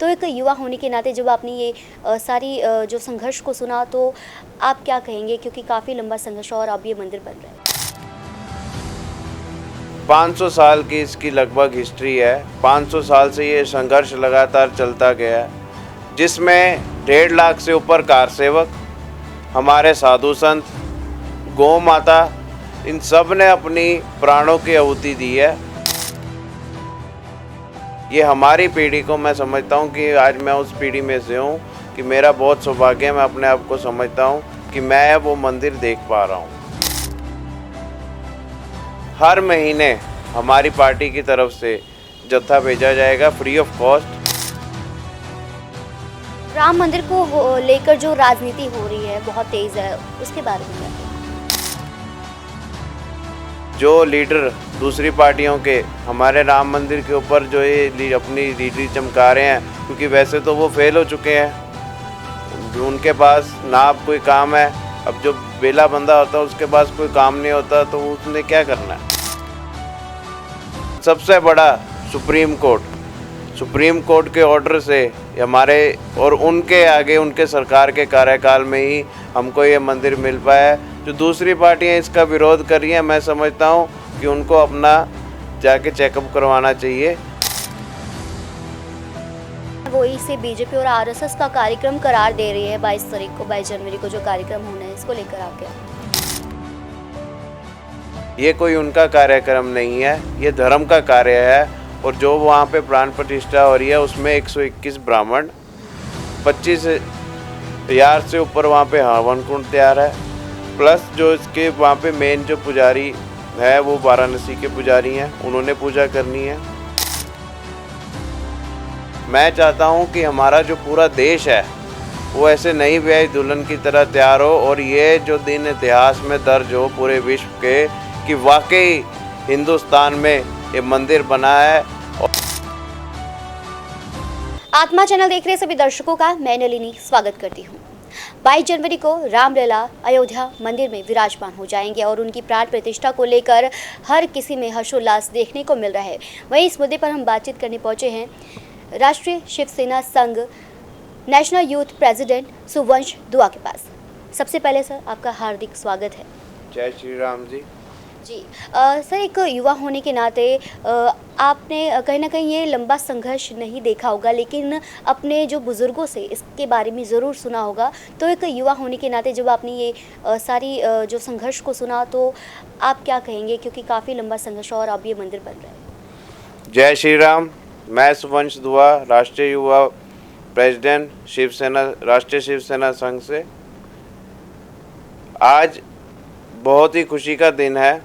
तो एक युवा होने के नाते जब आपने ये सारी जो संघर्ष को सुना तो आप क्या कहेंगे, क्योंकि काफ़ी लंबा संघर्ष और अब ये मंदिर बन रहा है। 500 साल की इसकी लगभग हिस्ट्री है। 500 साल से ये संघर्ष लगातार चलता गया है, जिसमें 1.5 लाख से ऊपर कार सेवक, हमारे साधु संत, गौ माता, इन सब ने अपनी प्राणों की आहुति दी है। ये हमारी पीढ़ी को, मैं समझता हूँ कि आज मैं उस पीढ़ी में से हूँ कि मेरा बहुत सौभाग्य है। मैं अपने आप को समझता हूँ कि मैं वो मंदिर देख पा रहा हूँ। हर महीने हमारी पार्टी की तरफ से जत्था भेजा जाएगा फ्री ऑफ कॉस्ट। राम मंदिर को लेकर जो राजनीति हो रही है बहुत तेज़ है, उसके बारे में क्या कहेंगे? जो लीडर दूसरी पार्टियों के हमारे राम मंदिर के ऊपर जो ये अपनी लीडरी चमका रहे हैं, क्योंकि वैसे तो वो फेल हो चुके हैं, उनके पास ना अब कोई काम है। अब जो बेला बंदा होता है उसके पास कोई काम नहीं होता, तो उसने क्या करना है। सबसे बड़ा सुप्रीम कोर्ट के ऑर्डर से हमारे और उनके आगे उनके सरकार के कार्यकाल में ही हमको ये मंदिर मिल पाया है। जो दूसरी पार्टियां इसका विरोध कर रही हैं, मैं समझता हूँ कि उनको अपना जाके चेकअप करवाना चाहिए। वो इसे बीजेपी और आरएसएस का कार्यक्रम करार दे रही है 22 जनवरी को जो कार्यक्रम होना है, इसको लेकर आप क्या? ये कोई उनका कार्यक्रम नहीं है, ये धर्म का कार्य है। और जो वहाँ पे प्राण प्रतिष्ठा हो रही है उसमें 121 ब्राह्मण, 25,000 से ऊपर वहाँ पे हवन कुंड तैयार है। प्लस जो इसके वहाँ पे मेन जो पुजारी है वो वाराणसी के पुजारी हैं, उन्होंने पूजा करनी है। मैं चाहता हूँ कि हमारा जो पूरा देश है वो ऐसे नई ब्याही दुल्हन की तरह तैयार हो, और ये जो दिन इतिहास में दर्ज हो पूरे विश्व के कि वाकई हिंदुस्तान में ये मंदिर बना है। आत्मा चैनल देख रहे सभी दर्शकों का मैं नलिनी स्वागत करती हूँ। 22 जनवरी को रामलला अयोध्या मंदिर में विराजमान हो जाएंगे और उनकी प्राण प्रतिष्ठा को लेकर हर किसी में हर्षोल्लास देखने को मिल रहा है। वहीं इस मुद्दे पर हम बातचीत करने पहुंचे हैं राष्ट्रीय शिवसेना संघ नेशनल यूथ प्रेसिडेंट सुवंश दुआ के पास। सबसे पहले सर आपका हार्दिक स्वागत है। जय श्री राम जी। जी सर, एक युवा होने के नाते आपने कहीं ना कहीं ये लंबा संघर्ष नहीं देखा होगा, लेकिन अपने जो बुज़ुर्गों से इसके बारे में ज़रूर सुना होगा। तो एक युवा होने के नाते जब आपने ये सारी जो संघर्ष को सुना तो आप क्या कहेंगे, क्योंकि काफ़ी लंबा संघर्ष और अब ये मंदिर बन रहा है। जय श्री राम। मैं सुवंश दुआ, राष्ट्रीय युवा प्रेसिडेंट शिवसेना, राष्ट्रीय शिवसेना संघ से। आज बहुत ही खुशी का दिन है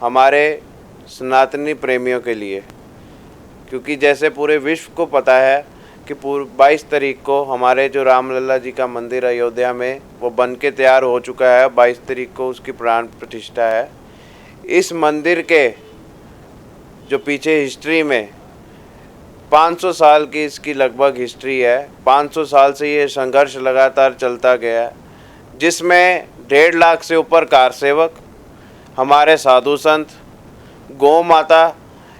हमारे सनातनी प्रेमियों के लिए, क्योंकि जैसे पूरे विश्व को पता है कि 22 तारीख को हमारे जो रामलला जी का मंदिर अयोध्या में वो बन के तैयार हो चुका है। 22 तारीख को उसकी प्राण प्रतिष्ठा है। इस मंदिर के जो पीछे हिस्ट्री में 500 साल की इसकी लगभग हिस्ट्री है। 500 साल से ये संघर्ष लगातार चलता गया है, जिसमें 1.5 लाख से ऊपर कार सेवक, हमारे साधु संत, गौ माता,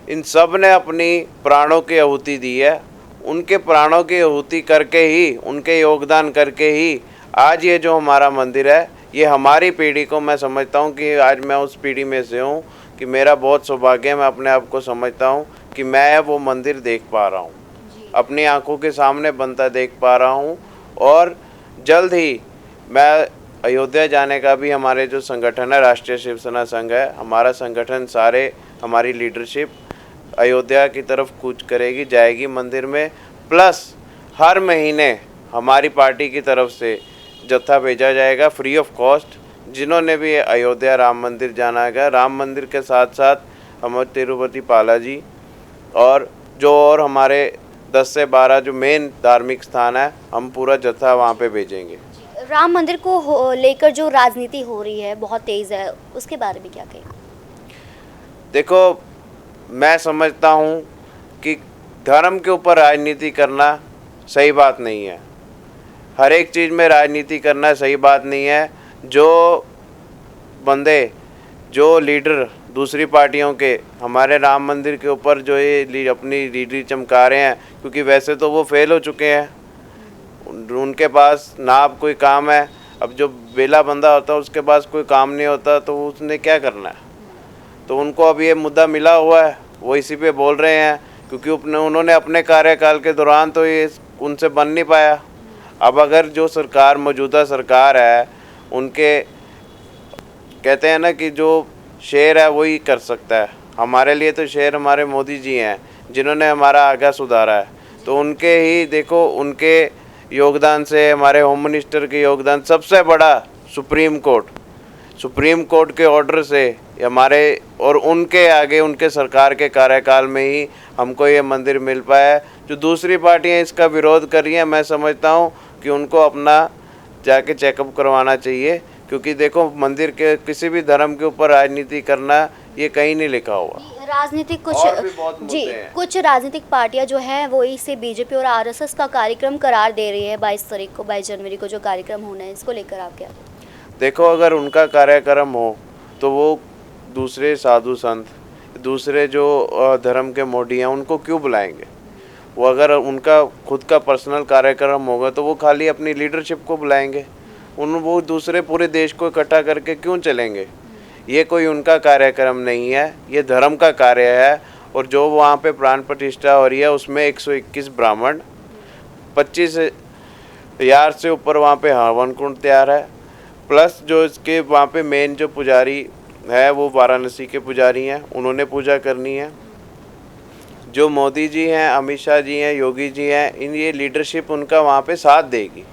इन सब ने अपनी प्राणों की आहुति दी है। उनके प्राणों की आहुति करके ही, उनके योगदान करके ही आज ये जो हमारा मंदिर है, ये हमारी पीढ़ी को, मैं समझता हूँ कि आज मैं उस पीढ़ी में से हूँ कि मेरा बहुत सौभाग्य है। मैं अपने आप को समझता हूँ कि मैं वो मंदिर देख पा रहा हूँ, अपनी आंखों के सामने बनता देख पा रहा हूँ। और जल्द ही मैं अयोध्या जाने का भी, हमारे जो संगठन है राष्ट्रीय शिवसेना संघ है, हमारा संगठन, सारे हमारी लीडरशिप अयोध्या की तरफ कूच करेगी, जाएगी मंदिर में। प्लस हर महीने हमारी पार्टी की तरफ से जत्था भेजा जाएगा फ्री ऑफ कॉस्ट। जिन्होंने भी अयोध्या राम मंदिर जाना है, राम मंदिर के साथ साथ हम तिरुपति बालाजी और जो और हमारे 10 से 12 जो मेन धार्मिक स्थान है, हम पूरा जत्था वहाँ पे भेजेंगे। राम मंदिर को लेकर जो राजनीति हो रही है बहुत तेज़ है, उसके बारे में क्या कहेंगे? देखो, मैं समझता हूँ कि धर्म के ऊपर राजनीति करना सही बात नहीं है। हर एक चीज़ में राजनीति करना सही बात नहीं है। जो बंदे जो लीडर दूसरी पार्टियों के हमारे राम मंदिर के ऊपर जो ये अपनी लीडरी चमका रहे हैं, क्योंकि वैसे तो वो फेल हो चुके हैं, उनके पास ना अब कोई काम है। अब जो बेला बंदा होता है उसके पास कोई काम नहीं होता तो उसने क्या करना है। तो उनको अब ये मुद्दा मिला हुआ है, वो इसी पे बोल रहे हैं, क्योंकि उन्होंने अपने कार्यकाल के दौरान तो ये उनसे बन नहीं पाया। अब अगर जो सरकार मौजूदा सरकार है, उनके कहते हैं ना कि जो शेर है वही कर सकता है, हमारे लिए तो शेर हमारे मोदी जी हैं जिन्होंने हमारा आगा सुधारा है। तो उनके ही देखो, उनके योगदान से, हमारे होम मिनिस्टर के योगदान, सबसे बड़ा सुप्रीम कोर्ट के ऑर्डर से हमारे और उनके आगे उनके सरकार के कार्यकाल में ही हमको ये मंदिर मिल पाया है। जो दूसरी पार्टियां इसका विरोध कर रही हैं, मैं समझता हूँ कि उनको अपना जाके चेकअप करवाना चाहिए, क्योंकि देखो मंदिर के किसी भी धर्म के ऊपर राजनीति करना ये कहीं नहीं लिखा हुआ। राजनीतिक और भी बहुत कुछ मुद्दे हैं। कुछ राजनीतिक पार्टियां जो हैं वो इसे बीजेपी और आरएसएस का कार्यक्रम करार दे रही है। 22 जनवरी को जो कार्यक्रम होना है, इसको लेकर आप क्या? देखो, अगर उनका कार्यक्रम हो तो वो दूसरे साधु संत, दूसरे जो धर्म के मोडी हैं, उनको क्यों बुलाएंगे? वो अगर उनका खुद का पर्सनल कार्यक्रम होगा तो वो खाली अपनी लीडरशिप को बुलाएंगे, वो दूसरे पूरे देश को इकट्ठा करके क्यों चलेंगे? ये कोई उनका कार्यक्रम नहीं है, ये धर्म का कार्य है। और जो वहाँ पे प्राण प्रतिष्ठा हो रही है उसमें 121 ब्राह्मण, 25,000 से ऊपर वहाँ पे हवन कुंड तैयार है, प्लस जो इसके वहाँ पे मेन जो पुजारी है वो वाराणसी के पुजारी हैं, उन्होंने पूजा करनी है। जो मोदी जी हैं, अमित शाह जी हैं, योगी जी हैं, इन ये लीडरशिप उनका वहाँ पे साथ देगी।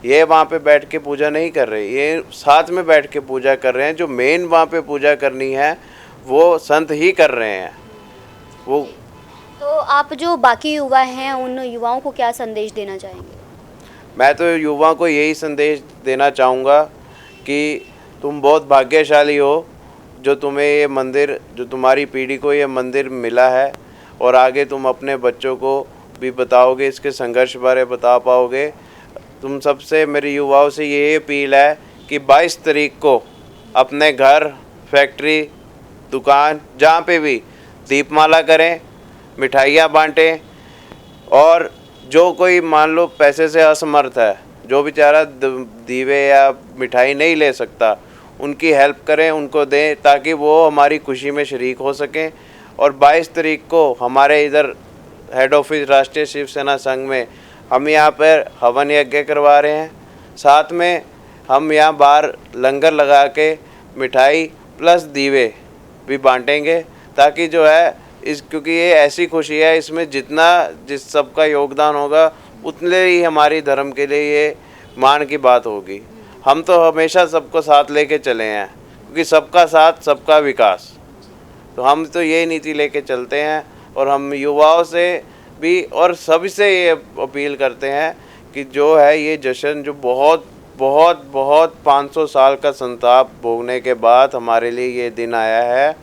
ये वहाँ पे बैठ के पूजा नहीं कर रहे, ये साथ में बैठ के पूजा कर रहे हैं। जो मेन वहाँ पे पूजा करनी है वो संत ही कर रहे हैं। वो तो आप जो बाकी युवा हैं, उन युवाओं को क्या संदेश देना चाहेंगे? मैं तो युवाओं को यही संदेश देना चाहूँगा कि तुम बहुत भाग्यशाली हो जो तुम्हें ये मंदिर, जो तुम्हारी पीढ़ी को ये मंदिर मिला है, और आगे तुम अपने बच्चों को भी बताओगे, इसके संघर्ष बारे बता पाओगे। तुम सबसे, मेरी युवाओं से ये अपील है कि 22 तारीख को अपने घर, फैक्ट्री, दुकान, जहाँ पे भी दीपमाला करें, मिठाइयाँ बांटें, और जो कोई मान लो पैसे से असमर्थ है, जो बेचारा दीवे या मिठाई नहीं ले सकता, उनकी हेल्प करें, उनको दें, ताकि वो हमारी खुशी में शरीक हो सकें। और 22 तारीख को हमारे इधर हेड ऑफिस राष्ट्रीय शिव सेना संघ में हम यहाँ पर हवन यज्ञ करवा रहे हैं। साथ में हम यहाँ बाहर लंगर लगा के मिठाई प्लस दीवे भी बांटेंगे, ताकि जो है क्योंकि ये ऐसी खुशी है, इसमें जिस सबका योगदान होगा उतने ही हमारी धर्म के लिए ये मान की बात होगी। हम तो हमेशा सबको साथ लेके चले हैं, क्योंकि सबका साथ सबका विकास, तो हम तो ये नीति लेके चलते हैं। और हम युवाओं से भी और सभी से ये अपील करते हैं कि जो है ये जश्न जो बहुत 500 साल का संताप भोगने के बाद हमारे लिए ये दिन आया है,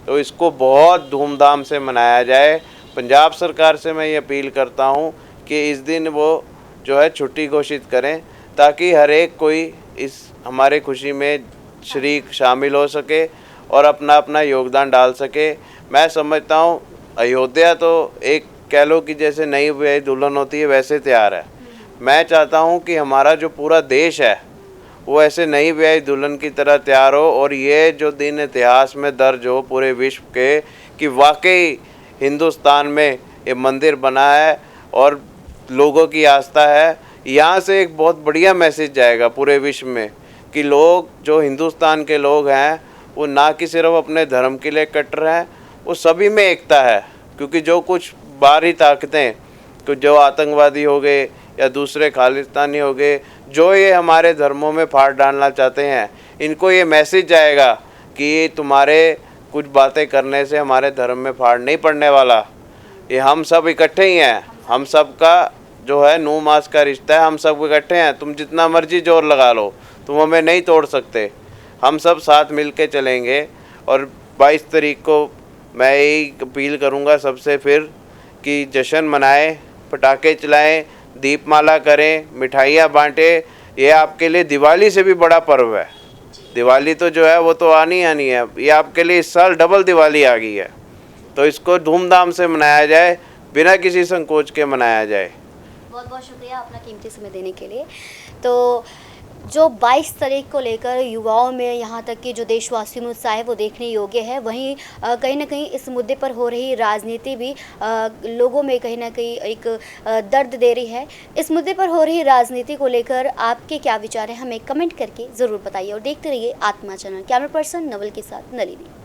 तो इसको बहुत धूमधाम से मनाया जाए। पंजाब सरकार से मैं ये अपील करता हूँ कि इस दिन वो जो है छुट्टी घोषित करें, ताकि हर एक कोई इस हमारे खुशी में शरीक शामिल हो सके और अपना अपना योगदान डाल सके। मैं समझता हूँ अयोध्या तो एक कह लो कि जैसे नई ब्याही दुल्हन होती है वैसे तैयार है। मैं चाहता हूँ कि हमारा जो पूरा देश है वो ऐसे नई ब्याही दुल्हन की तरह तैयार हो, और ये जो दिन इतिहास में दर्ज हो पूरे विश्व के कि वाकई हिंदुस्तान में ये मंदिर बना है और लोगों की आस्था है। यहाँ से एक बहुत बढ़िया मैसेज जाएगा पूरे विश्व में कि लोग, जो हिंदुस्तान के लोग हैं, वो ना कि सिर्फ अपने धर्म के लिए कट्टर हैं, वो सभी में एकता है। क्योंकि जो कुछ बाहरी ताकतें, तो जो आतंकवादी हो गए या दूसरे खालिस्तानी हो गए, जो ये हमारे धर्मों में फाड़ डालना चाहते हैं, इनको ये मैसेज जाएगा कि तुम्हारे कुछ बातें करने से हमारे धर्म में फाड़ नहीं पड़ने वाला। ये हम सब इकट्ठे ही हैं, हम सब का जो है 9 मास का रिश्ता है, हम सब इकट्ठे हैं। तुम जितना मर्जी जोर लगा लो, तुम हमें नहीं तोड़ सकते। हम सब साथ मिल के चलेंगे। और 22 तारीख को मैं यही अपील करूँगा सबसे फिर कि जश्न मनाएं, पटाखे चलाएं, दीपमाला करें, मिठाइयाँ बांटें। ये आपके लिए दिवाली से भी बड़ा पर्व है। दिवाली तो जो है वो तो आनी आनी है, ये आपके लिए इस साल डबल दिवाली आ गई है, तो इसको धूमधाम से मनाया जाए, बिना किसी संकोच के मनाया जाए। बहुत बहुत शुक्रिया अपना कीमती समय देने के लिए। तो जो 22 तारीख को लेकर युवाओं में, यहाँ तक कि जो देशवासियों में उत्साह है वो देखने योग्य है। वहीं कहीं ना कहीं इस मुद्दे पर हो रही राजनीति भी लोगों में कहीं ना कहीं एक दर्द दे रही है। इस मुद्दे पर हो रही राजनीति को लेकर आपके क्या विचार हैं, हमें कमेंट करके ज़रूर बताइए और देखते रहिए आत्मा चैनल। कैमरा पर्सन नवल के साथ नलिनी।